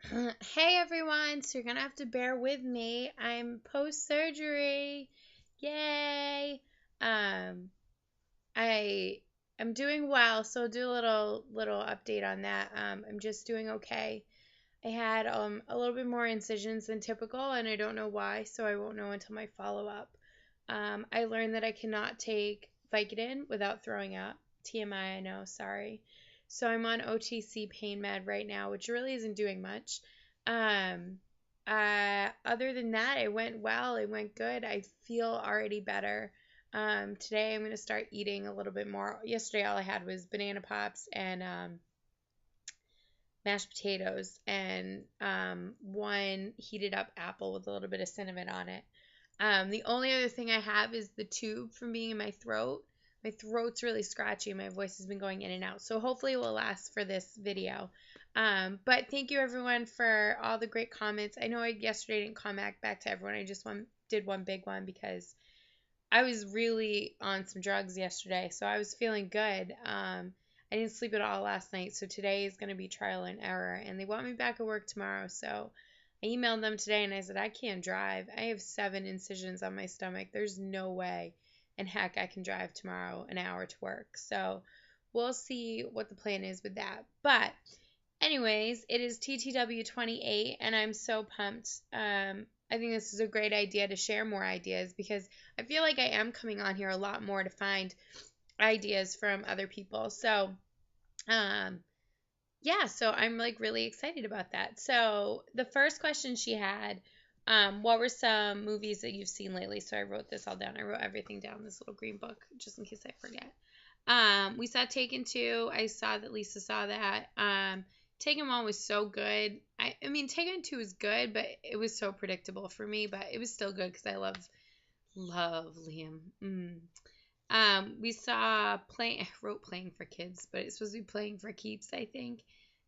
Hey everyone, so you're gonna have to bear with me. I'm post-surgery. Yay! Um, I am doing well, so I'll do a little update on that. I'm just doing okay. I had a little bit more incisions than typical, and I don't know why, so I won't know until my follow-up. I learned that I cannot take Vicodin without throwing up. TMI, I know, sorry. So I'm on OTC pain med right now, which really isn't doing much. Um, Other than that, it went well. It went good. I feel already better. Today I'm gonna start eating a little bit more. Yesterday all I had was banana pops and mashed potatoes and one heated up apple with a little bit of cinnamon on it. The only other thing I have is the tube from being in my throat. My throat's really scratchy and my voice has been going in and out. So hopefully it will last for this video. But thank you everyone for all the great comments. I know I yesterday didn't comment back to everyone. I just did one big one because I was really on some drugs yesterday. So I was feeling good. I didn't sleep at all last night. So today is going to be trial and error. And they want me back at work tomorrow. So I emailed them today and I said, I can't drive. I have 7 incisions on my stomach. There's no way in heck I can drive tomorrow an hour to work. So we'll see what the plan is with that. But anyways, it is TTW 28 and I'm so pumped. I think this is a great idea to share more ideas because I feel like I am coming on here a lot more to find ideas from other people. So, yeah, so I'm like really excited about that. So the first question she had, what were some movies that you've seen lately? So I wrote this all down. I wrote everything down in this little green book just in case I forget. We saw Taken 2. I saw that Lisa saw that. Taken 1 was so good. I mean, Taken 2 was good, but it was so predictable for me, but it was still good because I love Liam. We saw I wrote Playing for Kids, but it's supposed to be Playing for Keeps, I think.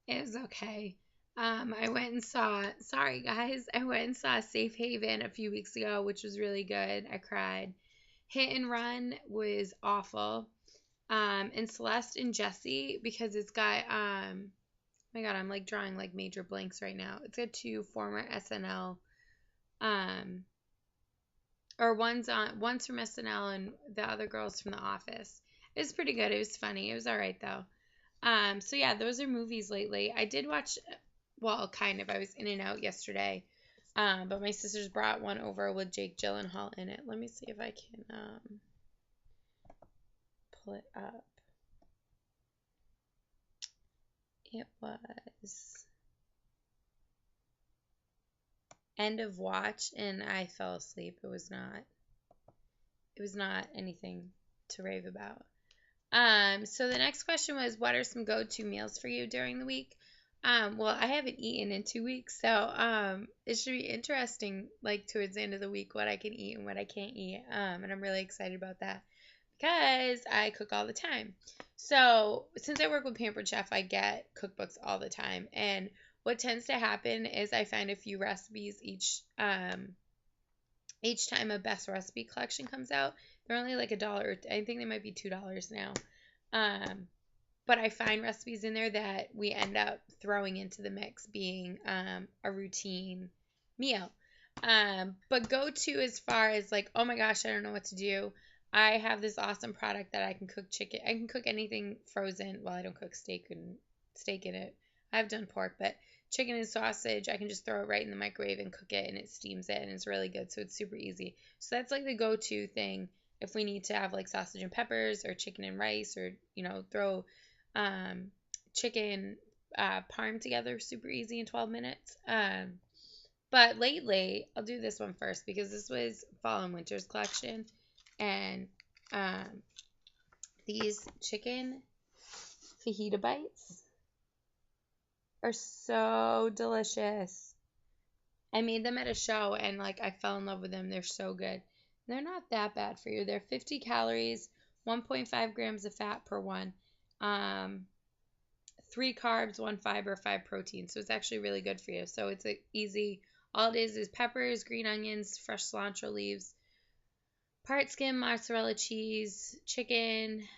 It was okay. I went and saw, sorry guys, I went and saw Safe Haven a few weeks ago, which was really good. I cried. Hit and Run was awful. And Celeste and Jesse, because it's got, oh my God, I'm like drawing like major blanks right now. It's got 2 former SNL, or one's from SNL and the other girl's from The Office. It was pretty good. It was funny. It was all right though. So yeah, those are movies lately. I did watch, well, kind of. I was in and out yesterday. But my sisters brought one over with Jake Gyllenhaal in it. Let me see if I can pull it up. It was end of watch and I fell asleep. It was not anything to rave about. So the next question was, what are some go-to meals for you during the week? Well, I haven't eaten in 2 weeks, so it should be interesting, like towards the end of the week, what I can eat and what I can't eat. And I'm really excited about that because I cook all the time. So since I work with Pampered Chef, I get cookbooks all the time, and what tends to happen is I find a few recipes each time a best recipe collection comes out. They're only like $1. I think they might be $2 now. But I find recipes in there that we end up throwing into the mix being a routine meal. But go to as far as like, oh my gosh, I don't know what to do. I have this awesome product that I can cook chicken. I can cook anything frozen. Well, I don't cook steak in it. I've done pork, but chicken and sausage, I can just throw it right in the microwave and cook it and it steams it and it's really good. So it's super easy. So that's like the go-to thing if we need to have like sausage and peppers or chicken and rice or, throw chicken parm together super easy in 12 minutes. But lately, I'll do this one first because this was fall and winter's collection. And these chicken fajita bites are so delicious. I made them at a show and like I fell in love with them. They're so good. They're not that bad for you. They're 50 calories, 1.5 grams of fat per one. 3 carbs, 1 fiber, 5 protein. So it's actually really good for you. So it's easy. All it is peppers, green onions, fresh cilantro leaves, part skim mozzarella cheese, chicken,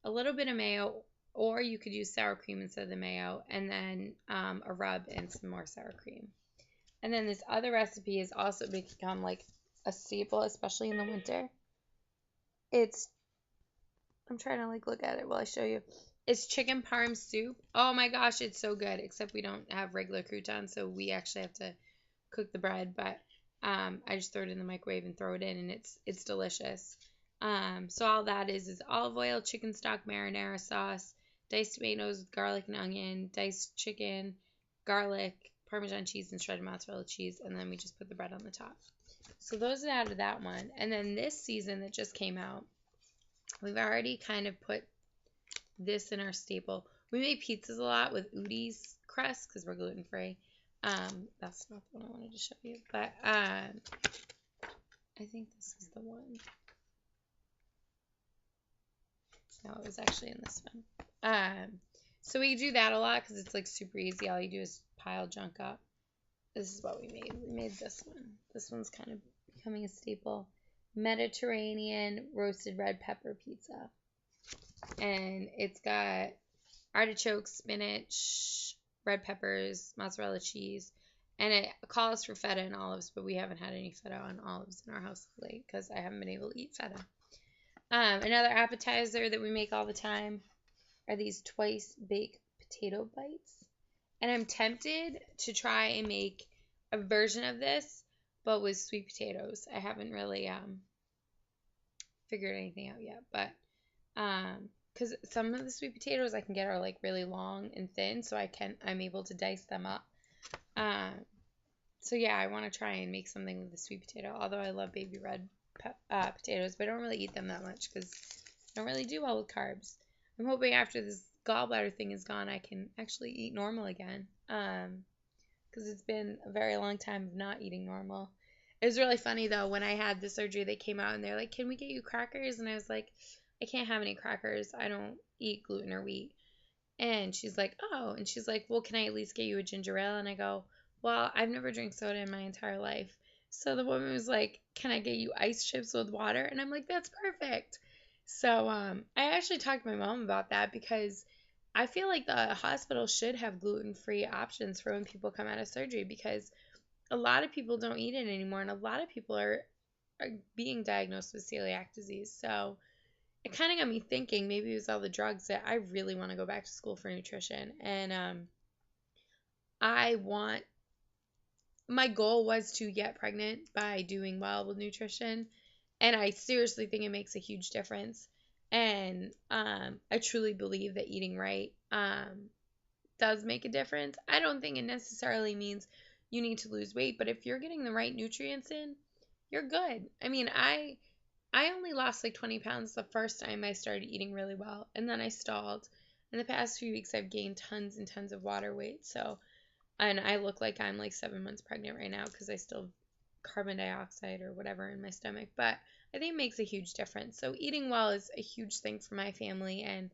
a little bit of mayo, or you could use sour cream instead of the mayo, and then a rub and some more sour cream. And then this other recipe has also become like a staple, especially in the winter. It's, I'm trying to like look at it while I show you. It's chicken parm soup. Oh my gosh, it's so good. Except we don't have regular croutons, so we actually have to cook the bread. But I just throw it in the microwave and throw it in, and it's delicious. So all that is olive oil, chicken stock, marinara sauce, diced tomatoes with garlic and onion, diced chicken, garlic, Parmesan cheese, and shredded mozzarella cheese, and then we just put the bread on the top. So those are out of that one. And then this season that just came out, we've already kind of put this in our staple. We make pizzas a lot with Udi's crust because we're gluten free. That's not the one I wanted to show you, but I think this is the one. No, it was actually in this one. So we do that a lot because it's like super easy. All you do is pile junk up. This is what we made. We made this one. This one's kind of becoming a staple. Mediterranean roasted red pepper pizza. And it's got artichokes, spinach, red peppers, mozzarella cheese, and it calls for feta and olives, but we haven't had any feta and olives in our house lately because I haven't been able to eat feta. Another appetizer that we make all the time are these twice baked potato bites. And I'm tempted to try and make a version of this, but with sweet potatoes. I haven't really figured anything out yet, but because some of the sweet potatoes I can get are like really long and thin, so I'm able to dice them up. So yeah, I want to try and make something with the sweet potato. Although I love baby red potatoes, but I don't really eat them that much because I don't really do well with carbs. I'm hoping after this gallbladder thing is gone, I can actually eat normal again. Because it's been a very long time of not eating normal. It was really funny though when I had the surgery. They came out and they're like, "Can we get you crackers?" And I was like, "I can't have any crackers. I don't eat gluten or wheat." And she's like, "Oh," and she's like, "Well, can I at least get you a ginger ale?" And I go, "Well, I've never drank soda in my entire life." So the woman was like, "Can I get you ice chips with water?" And I'm like, "That's perfect." So I actually talked to my mom about that because I feel like the hospital should have gluten-free options for when people come out of surgery because a lot of people don't eat it anymore, and a lot of people are being diagnosed with celiac disease. So it kind of got me thinking maybe it was all the drugs that I really want to go back to school for nutrition. And my goal was to get pregnant by doing well with nutrition. And I seriously think it makes a huge difference. And I truly believe that eating right does make a difference. I don't think it necessarily means you need to lose weight, but if you're getting the right nutrients in, you're good. I mean, I only lost like 20 pounds the first time I started eating really well, and then I stalled. In the past few weeks, I've gained tons and tons of water weight. So, and I look like I'm like 7 months pregnant right now because I still have carbon dioxide or whatever in my stomach. But I think it makes a huge difference. So eating well is a huge thing for my family, and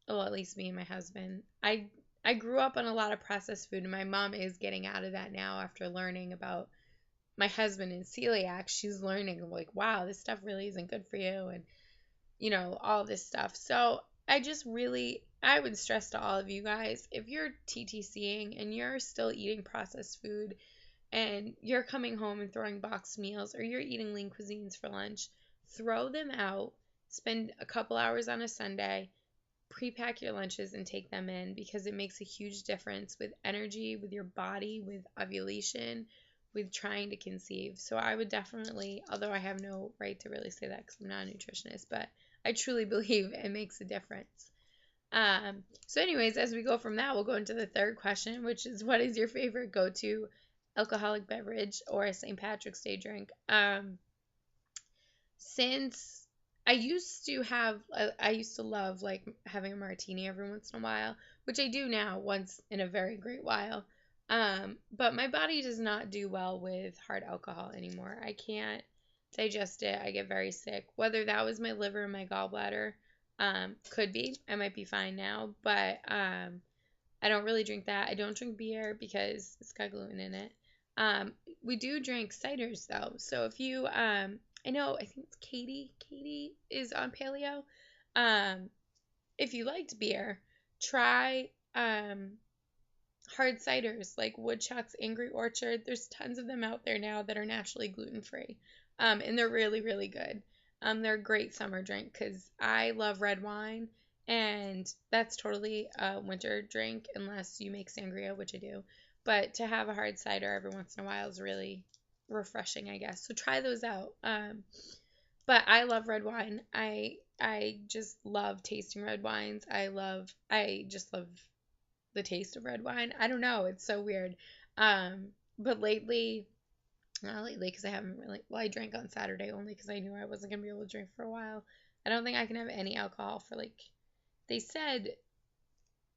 well, at least me and my husband. I grew up on a lot of processed food, and my mom is getting out of that now after learning about my husband and celiac. She's learning like, wow, this stuff really isn't good for you, and all this stuff. So I would stress to all of you guys, if you're TTCing and you're still eating processed food and you're coming home and throwing boxed meals or you're eating lean cuisines for lunch, throw them out, spend a couple hours on a Sunday, pre-pack your lunches and take them in because it makes a huge difference with energy, with your body, with ovulation, with trying to conceive. So I would definitely, although I have no right to really say that because I'm not a nutritionist, but I truly believe it makes a difference. So anyways, as we go from that, we'll go into the third question, which is, what is your favorite go-to alcoholic beverage or St. Patrick's Day drink? Since I used to love like having a martini every once in a while, which I do now once in a very great while. But my body does not do well with hard alcohol anymore. I can't digest it. I get very sick. Whether that was my liver and my gallbladder, could be. I might be fine now, but I don't really drink that. I don't drink beer because it's got gluten in it. We do drink ciders though. So if you I think it's Katie. Katie is on paleo. if you liked beer, try hard ciders like Woodchuck's Angry Orchard. There's tons of them out there now that are naturally gluten-free. And they're really, really good. They're a great summer drink because I love red wine, and that's totally a winter drink unless you make sangria, which I do. But to have a hard cider every once in a while is really refreshing, I guess. So try those out. But I love red wine. I just love tasting red wines. I just love the taste of red wine. I don't know. It's so weird. But lately, not lately because I haven't really, well, I drank on Saturday only because I knew I wasn't going to be able to drink for a while. I don't think I can have any alcohol for like, they said,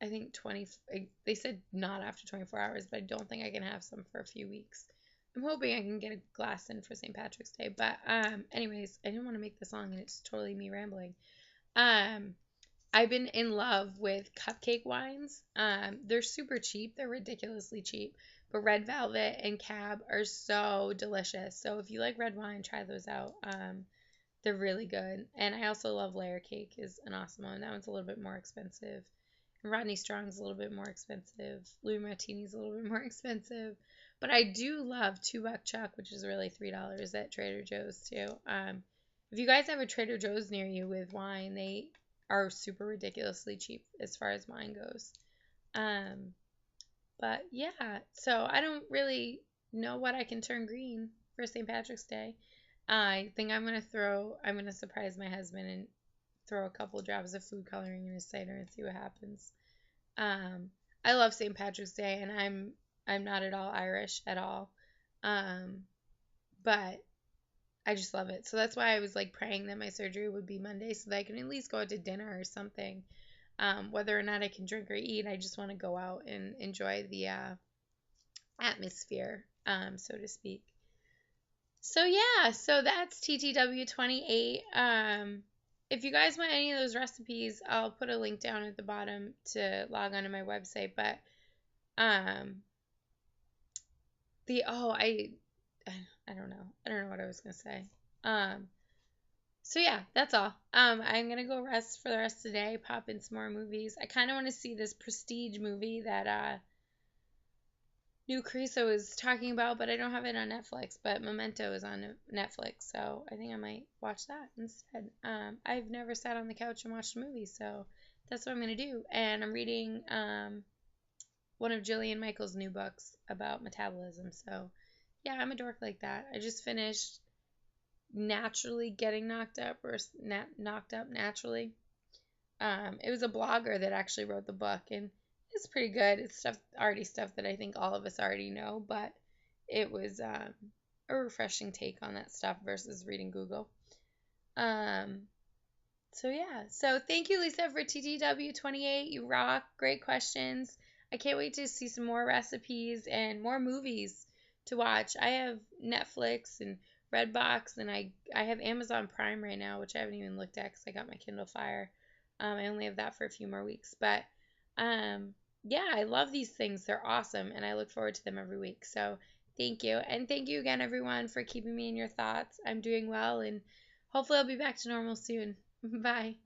I think they said not after 24 hours, but I don't think I can have some for a few weeks. I'm hoping I can get a glass in for St. Patrick's Day. But anyways, I didn't want to make this long and it's totally me rambling. I've been in love with cupcake wines. They're super cheap. They're ridiculously cheap. But Red Velvet and Cab are so delicious. So if you like red wine, try those out. They're really good. And I also love Layer Cake is an awesome one. That one's a little bit more expensive. And Rodney Strong's a little bit more expensive. Louis Martini's a little bit more expensive. But I do love $2 Chuck, which is really $3 at Trader Joe's too. If you guys have a Trader Joe's near you with wine, they are super ridiculously cheap as far as wine goes. But yeah, so I don't really know what I can turn green for St. Patrick's Day. I think I'm gonna surprise my husband and throw a couple drops of food coloring in his cider and see what happens. I love St. Patrick's Day, and I'm not at all Irish at all. But I just love it. So that's why I was like praying that my surgery would be Monday so that I can at least go out to dinner or something. Whether or not I can drink or eat, I just want to go out and enjoy the atmosphere, so to speak. So yeah, so that's TTW 28. If you guys want any of those recipes, I'll put a link down at the bottom to log on to my website. But I don't know. I don't know what I was gonna say. So yeah, that's all. I'm gonna go rest for the rest of the day, pop in some more movies. I kind of want to see this Prestige movie that New Creosote was talking about, but I don't have it on Netflix. But Memento is on Netflix, so I think I might watch that instead. I've never sat on the couch and watched a movie, so that's what I'm gonna do. And I'm reading one of Jillian Michaels' new books about metabolism. So yeah, I'm a dork like that. I just finished Naturally Getting Knocked Up, or Knocked Up Naturally. It was a blogger that actually wrote the book, and it's pretty good. It's stuff that I think all of us already know, but it was a refreshing take on that stuff versus reading Google. So yeah. So thank you, Lisa, for TTW 28. You rock. Great questions. I can't wait to see some more recipes and more movies to watch. I have Netflix and Redbox, and I have Amazon Prime right now, which I haven't even looked at because I got my Kindle Fire. I only have that for a few more weeks, but yeah, I love these things. They're awesome, and I look forward to them every week. So thank you, and thank you again, everyone, for keeping me in your thoughts. I'm doing well, and hopefully I'll be back to normal soon. Bye.